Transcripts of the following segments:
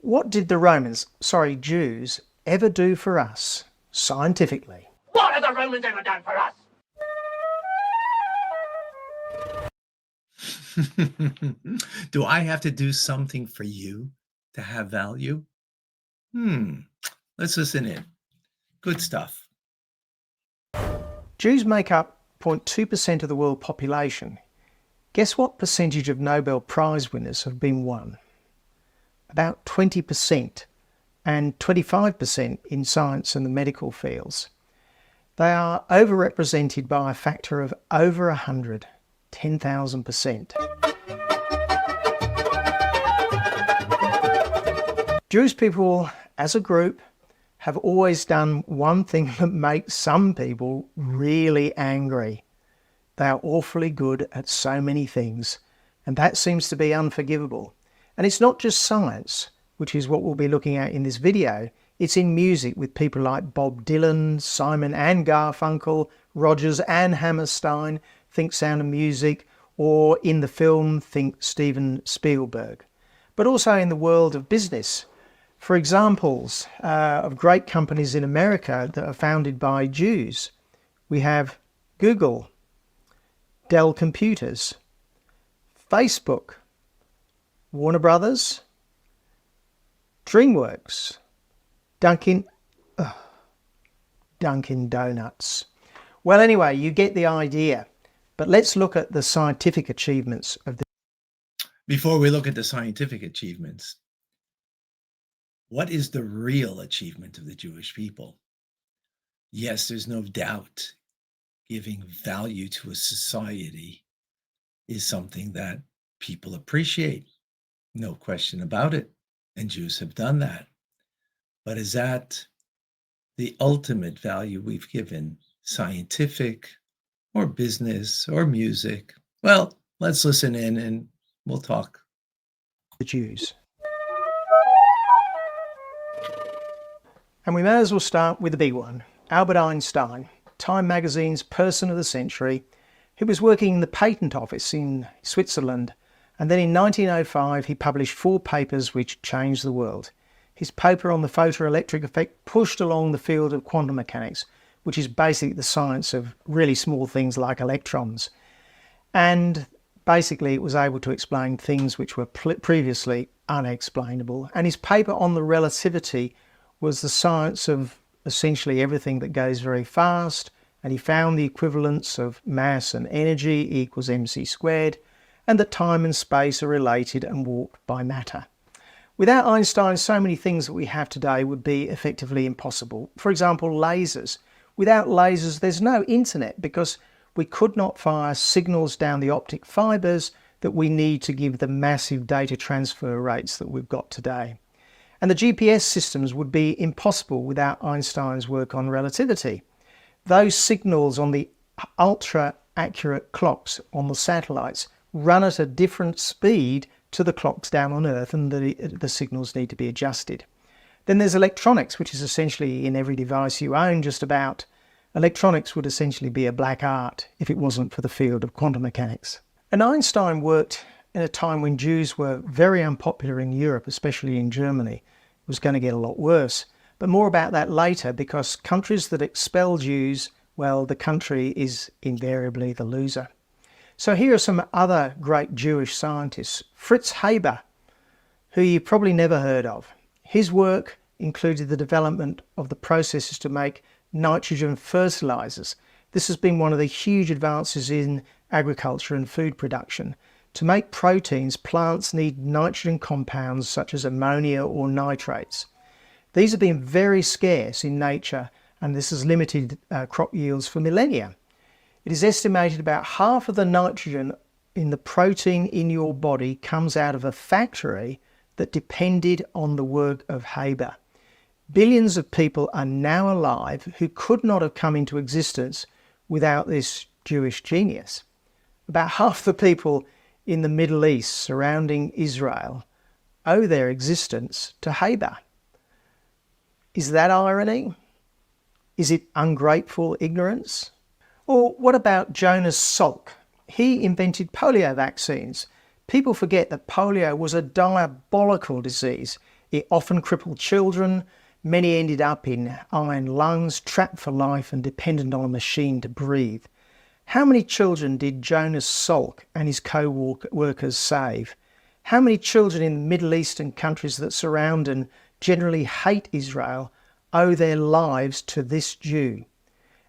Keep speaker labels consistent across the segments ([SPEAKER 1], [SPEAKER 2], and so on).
[SPEAKER 1] What did the Jews, ever do for us, scientifically?
[SPEAKER 2] What have the Romans ever done for us?
[SPEAKER 3] Do I have to do something for you to have value? Let's listen in. Good stuff.
[SPEAKER 1] Jews make up 0.2% of the world population. Guess what percentage of Nobel Prize winners have been won? About 20%, and 25% in science and the medical fields. They are overrepresented by a factor of over 100, 10,000%. Jewish people, as a group, have always done one thing that makes some people really angry. They are awfully good at so many things, and that seems to be unforgivable. And it's not just science, which is what we'll be looking at in this video. It's in music with people like Bob Dylan, Simon and Garfunkel, Rodgers and Hammerstein, think Sound of Music, or in the film, think Steven Spielberg. But also in the world of business. For examples of great companies in America that are founded by Jews, we have Google, Dell Computers, Facebook, Warner Brothers, DreamWorks, Dunkin' Donuts. Well, anyway, you get the idea. But let's look at the scientific achievements of the...
[SPEAKER 3] Before we look at the scientific achievements, what is the real achievement of the Jewish people? Yes, there's no doubt giving value to a society is something that people appreciate. No question about it. And Jews have done that. But is that the ultimate value we've given, scientific or business or music? Well, let's listen in and we'll talk.
[SPEAKER 1] The Jews. And we may as well start with the big one, Albert Einstein, Time magazine's Person of the Century, who was working in the patent office in Switzerland. And then in 1905, he published 4 papers which changed the world. His paper on the photoelectric effect pushed along the field of quantum mechanics, which is basically the science of really small things like electrons. And basically it was able to explain things which were previously unexplainable. And his paper on the relativity was the science of essentially everything that goes very fast, and he found the equivalence of mass and energy equals mc squared, and that time and space are related and warped by matter. Without Einstein, so many things that we have today would be effectively impossible. For example, lasers. Without lasers, there's no internet because we could not fire signals down the optic fibers that we need to give the massive data transfer rates that we've got today. And the GPS systems would be impossible without Einstein's work on relativity. Those signals on the ultra-accurate clocks on the satellites run at a different speed to the clocks down on Earth, and the signals need to be adjusted. Then there's electronics, which is essentially in every device you own just about. Electronics would essentially be a black art if it wasn't for the field of quantum mechanics. And Einstein worked in a time when Jews were very unpopular in Europe, especially in Germany. It was going to get a lot worse. But more about that later, because countries that expel Jews, well, the country is invariably the loser. So here are some other great Jewish scientists. Fritz Haber, who you probably never heard of. His work included the development of the processes to make nitrogen fertilizers. This has been one of the huge advances in agriculture and food production. To make proteins, plants need nitrogen compounds such as ammonia or nitrates. These have been very scarce in nature, and this has limited crop yields for millennia. It is estimated about half of the nitrogen in the protein in your body comes out of a factory that depended on the work of Haber. Billions of people are now alive who could not have come into existence without this Jewish genius. About half the people in the Middle East surrounding Israel owe their existence to Haber. Is that irony? Is it ungrateful ignorance? Or what about Jonas Salk? He invented polio vaccines. People forget that polio was a diabolical disease. It often crippled children. Many ended up in iron lungs, trapped for life and dependent on a machine to breathe. How many children did Jonas Salk and his co-workers save? How many children in the Middle Eastern countries that surround and generally hate Israel owe their lives to this Jew?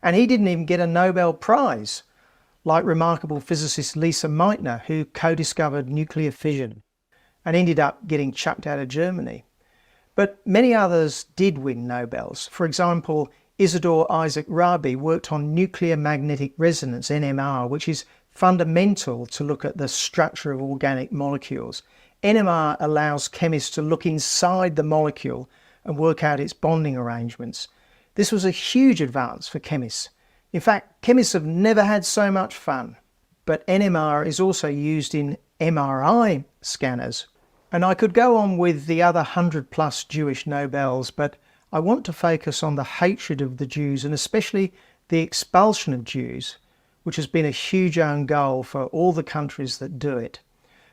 [SPEAKER 1] And he didn't even get a Nobel Prize, like remarkable physicist Lisa Meitner, who co-discovered nuclear fission and ended up getting chucked out of Germany. But many others did win Nobels. For example, Isidor Isaac Rabi worked on nuclear magnetic resonance, NMR, which is fundamental to look at the structure of organic molecules. NMR allows chemists to look inside the molecule and work out its bonding arrangements. This was a huge advance for chemists. In fact, chemists have never had so much fun. But NMR is also used in MRI scanners. And I could go on with the other 100+ Jewish Nobels, but I want to focus on the hatred of the Jews and especially the expulsion of Jews, which has been a huge own goal for all the countries that do it.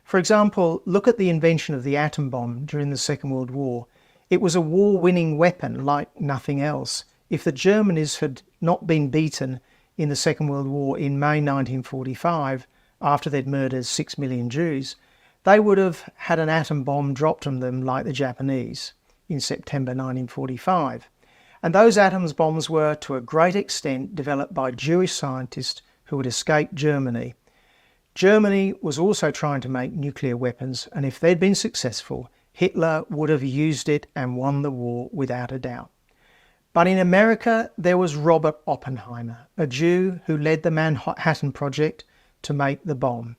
[SPEAKER 1] For example, look at the invention of the atom bomb during the Second World War. It was a war-winning weapon like nothing else. If the Germans had not been beaten in the Second World War in May 1945, after they'd murdered 6 million Jews, they would have had an atom bomb dropped on them like the Japanese in September 1945. And those atom bombs were, to a great extent, developed by Jewish scientists who had escaped Germany. Germany was also trying to make nuclear weapons, and if they'd been successful, Hitler would have used it and won the war without a doubt. But in America, there was Robert Oppenheimer, a Jew who led the Manhattan Project to make the bomb.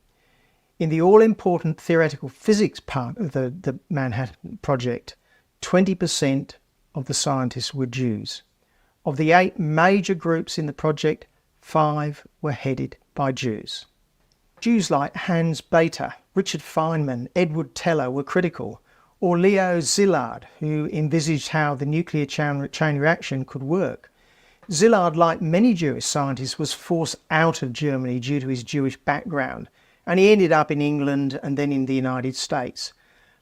[SPEAKER 1] In the all-important theoretical physics part of the Manhattan Project, 20% of the scientists were Jews. Of the 8 major groups in the project, 5 were headed by Jews. Jews like Hans Bethe, Richard Feynman, Edward Teller were critical, or Leo Szilard, who envisaged how the nuclear chain reaction could work. Szilard, like many Jewish scientists, was forced out of Germany due to his Jewish background, and he ended up in England and then in the United States.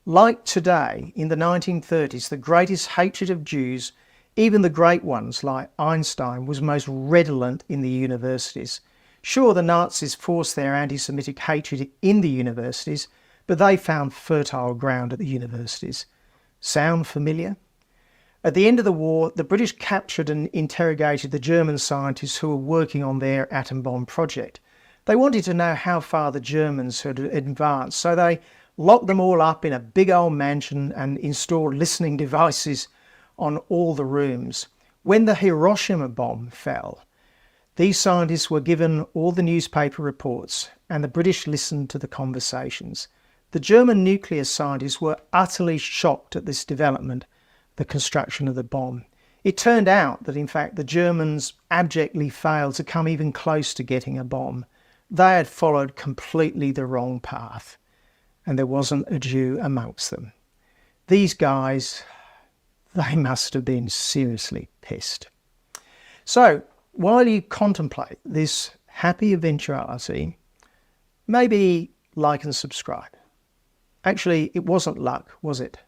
[SPEAKER 1] Like today, in the 1930s, the greatest hatred of Jews, even the great ones like Einstein, was most redolent in the universities. Sure, the Nazis forced their anti-Semitic hatred in the universities, but they found fertile ground at the universities. Sound familiar? At the end of the war, the British captured and interrogated the German scientists who were working on their atom bomb project. They wanted to know how far the Germans had advanced, so they locked them all up in a big old mansion and installed listening devices on all the rooms. When the Hiroshima bomb fell, these scientists were given all the newspaper reports, and the British listened to the conversations. The German nuclear scientists were utterly shocked at this development, the construction of the bomb. It turned out that, in fact, the Germans abjectly failed to come even close to getting a bomb. They had followed completely the wrong path, and there wasn't a Jew amongst them. These guys, they must have been seriously pissed. So, while you contemplate this happy eventuality, maybe like and subscribe. Actually, it wasn't luck, was it?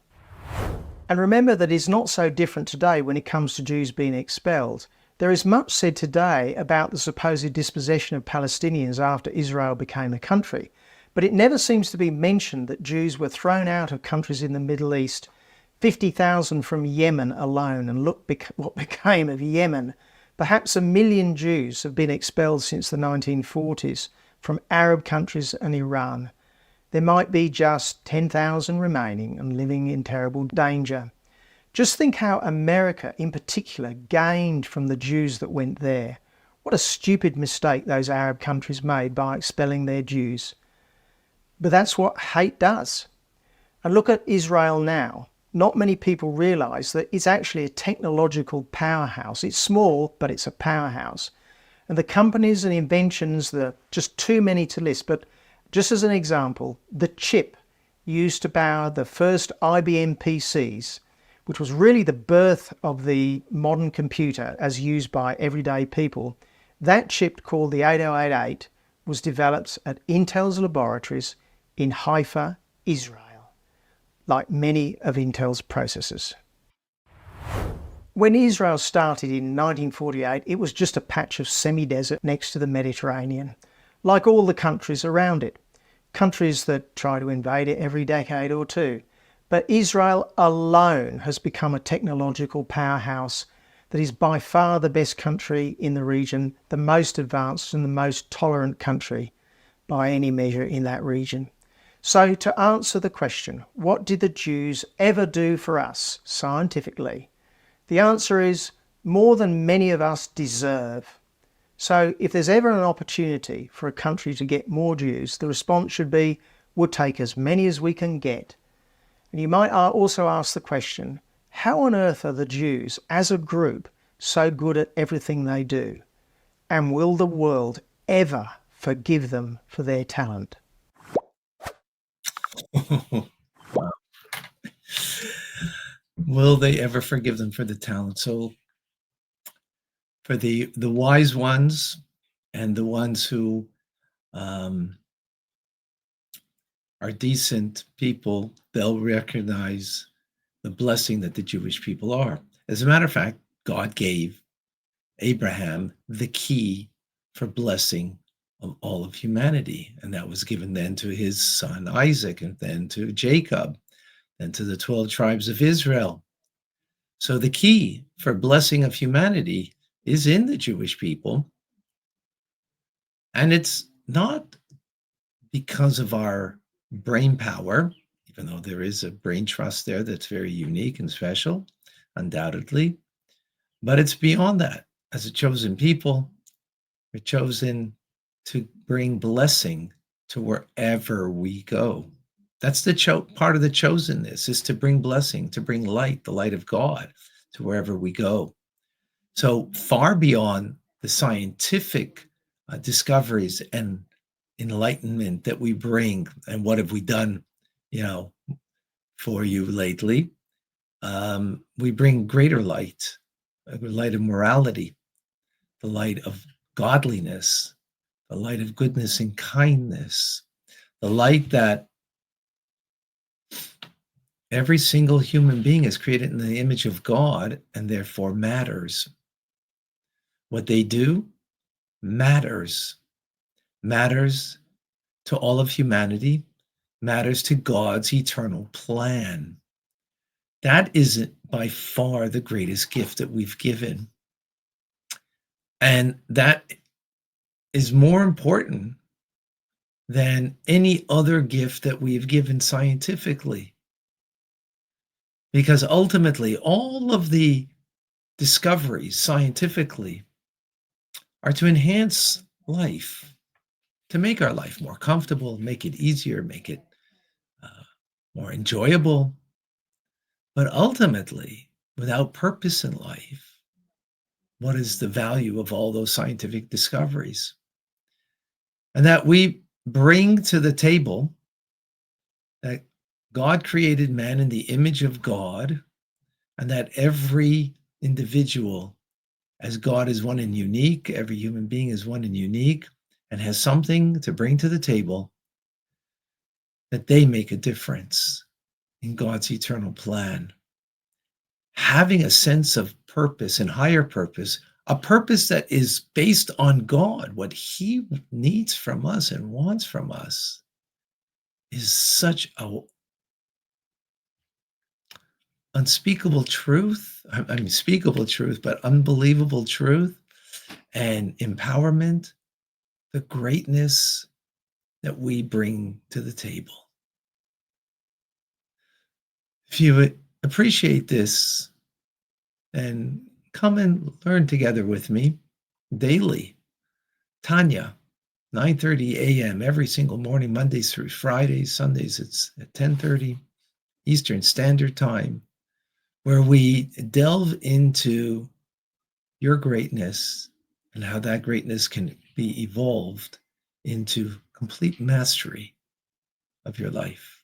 [SPEAKER 1] And remember that it's not so different today when it comes to Jews being expelled. There is much said today about the supposed dispossession of Palestinians after Israel became a country, but it never seems to be mentioned that Jews were thrown out of countries in the Middle East, 50,000 from Yemen alone, and look what became of Yemen. Perhaps 1 million Jews have been expelled since the 1940s from Arab countries and Iran. There might be just 10,000 remaining and living in terrible danger. Just think how America in particular gained from the Jews that went there. What a stupid mistake those Arab countries made by expelling their Jews. But that's what hate does. And look at Israel now. Not many people realise that it's actually a technological powerhouse. It's small, but it's a powerhouse. And the companies and inventions, there are just too many to list, but just as an example, the chip used to power the first IBM PCs, which was really the birth of the modern computer as used by everyday people, that chip called the 8088 was developed at Intel's laboratories in Haifa, Israel. like many of Intel's processors. When Israel started in 1948, it was just a patch of semi-desert next to the Mediterranean, like all the countries around it, countries that try to invade it every decade or two. But Israel alone has become a technological powerhouse that is by far the best country in the region, the most advanced and the most tolerant country by any measure in that region. So to answer the question, what did the Jews ever do for us scientifically? The answer is more than many of us deserve. So if there's ever an opportunity for a country to get more Jews, the response should be, we'll take as many as we can get. And you might also ask the question, how on earth are the Jews as a group so good at everything they do? And will the world ever forgive them for their talent?
[SPEAKER 3] Wow. Will they ever forgive them for the talent? So for the wise ones and the ones who are decent people, they'll recognize the blessing that the Jewish people are. As a matter of fact, God gave Abraham the key for blessing of all of humanity. And that was given then to his son Isaac, and then to Jacob, then to the 12 tribes of Israel. So the key for blessing of humanity is in the Jewish people. And it's not because of our brain power, even though there is a brain trust there that's very unique and special, undoubtedly. But it's beyond that. As a chosen people, we're chosen to bring blessing to wherever we go. That's the part of the chosenness, is to bring blessing, to bring light, the light of God, to wherever we go. So far beyond the scientific discoveries and enlightenment that we bring, and what have we done, for you lately? We bring greater light, the light of morality, the light of godliness, the light of goodness and kindness, the light that every single human being is created in the image of God and therefore matters. What they do matters to all of humanity, matters to God's eternal plan. That is by far the greatest gift that we've given. And that is more important than any other gift that we've given scientifically. Because ultimately, all of the discoveries scientifically are to enhance life, to make our life more comfortable, make it easier, make it more enjoyable. But ultimately, without purpose in life, what is the value of all those scientific discoveries? And that we bring to the table that God created man in the image of God, and that every individual, as God is one and unique, every human being is one and unique, and has something to bring to the table, that they make a difference in God's eternal plan. Having a sense of purpose and higher purpose, a purpose that is based on God, what He needs from us and wants from us, is such a unspeakable truth. I mean, speakable truth, but unbelievable truth and empowerment, the greatness that we bring to the table. If you would appreciate this, then come and learn together with me daily. Tanya, 9:30 a.m. every single morning, Mondays through Fridays. Sundays it's at 10:30 Eastern Standard Time, where we delve into your greatness and how that greatness can be evolved into complete mastery of your life.